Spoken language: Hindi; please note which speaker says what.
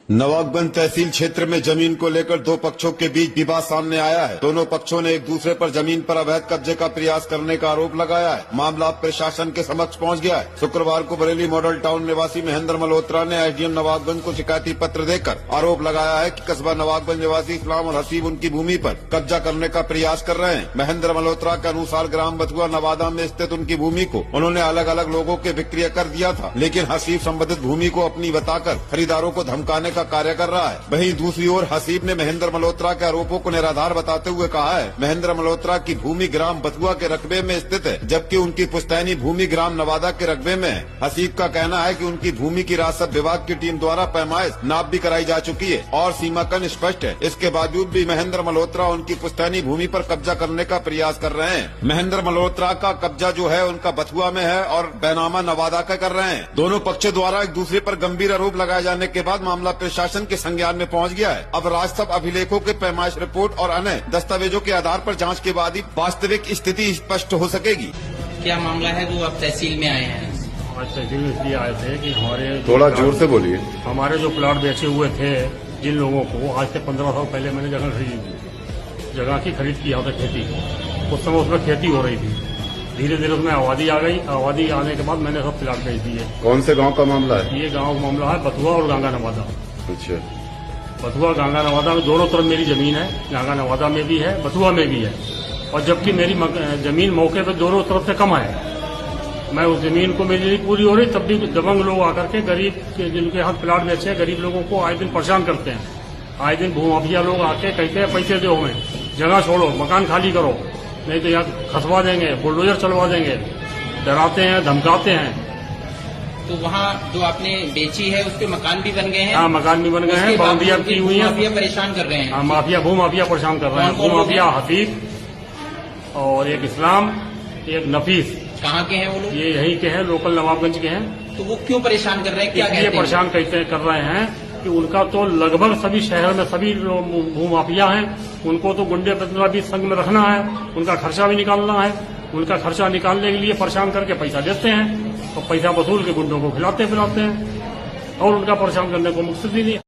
Speaker 1: नवाबगंज तहसील क्षेत्र में जमीन को लेकर दो पक्षों के बीच विवाद सामने आया है। दोनों पक्षों ने एक दूसरे पर जमीन पर अवैध कब्जे का प्रयास करने का आरोप लगाया है। मामला अब प्रशासन के समक्ष पहुंच गया है। शुक्रवार को बरेली मॉडल टाउन निवासी महेंद्र मल्होत्रा ने एसडीएम नवाबगंज को शिकायती पत्र देकर आरोप लगाया है कि कस्बा नवाबगंज निवासी इस्लाम और हसीब उनकी भूमि पर कब्जा करने का प्रयास कर रहे हैं। महेंद्र मल्होत्रा के अनुसार ग्राम बथुआ नवादा में स्थित उनकी भूमि को उन्होंने अलग अलग लोगों के विक्रय कर दिया था, लेकिन हसीब संबंधित भूमि को अपनी बताकर खरीदारों को धमकाने का कार्य कर रहा है। वहीं दूसरी ओर हसीब ने महेंद्र मल्होत्रा के आरोपों को निराधार बताते हुए कहा है महेंद्र मल्होत्रा की भूमि ग्राम बथुआ के रकबे में स्थित है, जबकि उनकी पुश्तैनी भूमि ग्राम नवादा के रकबे में है। हसीब का कहना है कि उनकी भूमि की राजस्व विभाग की टीम द्वारा पैमाइश नाप भी कराई जा चुकी है और सीमाकन स्पष्ट है। इसके बावजूद भी महेंद्र मल्होत्रा उनकी पुश्तैनी भूमि पर कब्जा करने का प्रयास कर रहे हैं। महेंद्र मल्होत्रा का कब्जा जो है उनका बथुआ में है और बैनामा नवादा का कर रहे हैं। दोनों पक्षों द्वारा एक दूसरे पर गंभीर आरोप लगाए जाने के बाद मामला प्रशासन के संज्ञान में पहुंच गया है। अब राजस्व अभिलेखों के पैमाइश रिपोर्ट और अन्य दस्तावेजों के आधार पर जांच के बाद ही वास्तविक स्थिति स्पष्ट हो सकेगी।
Speaker 2: क्या मामला है जो आप तहसील में आए हैं?
Speaker 3: आज तहसील में इसलिए आए थे कि हमारे
Speaker 1: थोड़ा जोर से बोलिए।
Speaker 3: हमारे जो प्लाट बेचे हुए थे जिन लोगों को, आज से 15 साल पहले मैंने जगह खरीदी थी, जगह की खरीद किया था खेती। उस समय उसमें खेती हो रही थी। धीरे धीरे उसमें आबादी आ गई। आबादी आने के बाद मैंने सब प्लाट बेच दिए।
Speaker 1: कौन से गाँव का मामला है?
Speaker 3: ये गाँव का मामला है बथुआ और गंगा नवादा।
Speaker 1: अच्छा।
Speaker 3: बथुआ गंगा नवादा में दोनों तरफ मेरी जमीन है। गंगा नवादा में भी है, बथुआ में भी है। और जबकि मेरी जमीन मौके पर दोनों तरफ से कम है। मैं उस जमीन को मेरी पूरी हो रही, तब भी दबंग लोग आकर के गरीब के जिनके हाथ प्लाट बेचे गरीब लोगों को आए दिन परेशान करते हैं। आए दिन भूमाफिया लोग आके कहते हैं पैसे दो, हमें जगह छोड़ो, मकान खाली करो, नहीं तो यहाँ खसवा देंगे, बुलडोजर चलवा देंगे, डराते हैं, धमकाते हैं।
Speaker 2: तो वहाँ जो आपने बेची है उसके मकान भी बन गए हैं?
Speaker 3: हाँ, मकान भी बन गए हैं, बाउंड्रियां की हुई है।
Speaker 2: माफिया परेशान कर रहे हैं।
Speaker 3: हाँ, माफिया भूमाफिया परेशान कर रहे हैं। भूमाफिया हसीब और एक इस्लाम, एक नफीस।
Speaker 2: कहाँ के हैं वो लोग?
Speaker 3: ये यहीं के हैं, लोकल नवाबगंज के हैं।
Speaker 2: तो वो क्यों परेशान कर रहे हैं? क्या कहते हैं?
Speaker 3: परेशान कर रहे हैं कि उनका तो लगभग सभी शहर में सभी भूमाफिया हैं। उनको तो गुंडे बदला भी संग में रखना है, उनका खर्चा भी निकालना है। उनका खर्चा निकालने के लिए परेशान करके पैसा देते हैं और पैसा वसूल के गुंडों को खिलाते पिलाते हैं और उनका परेशान करने को मकसद ही नहीं।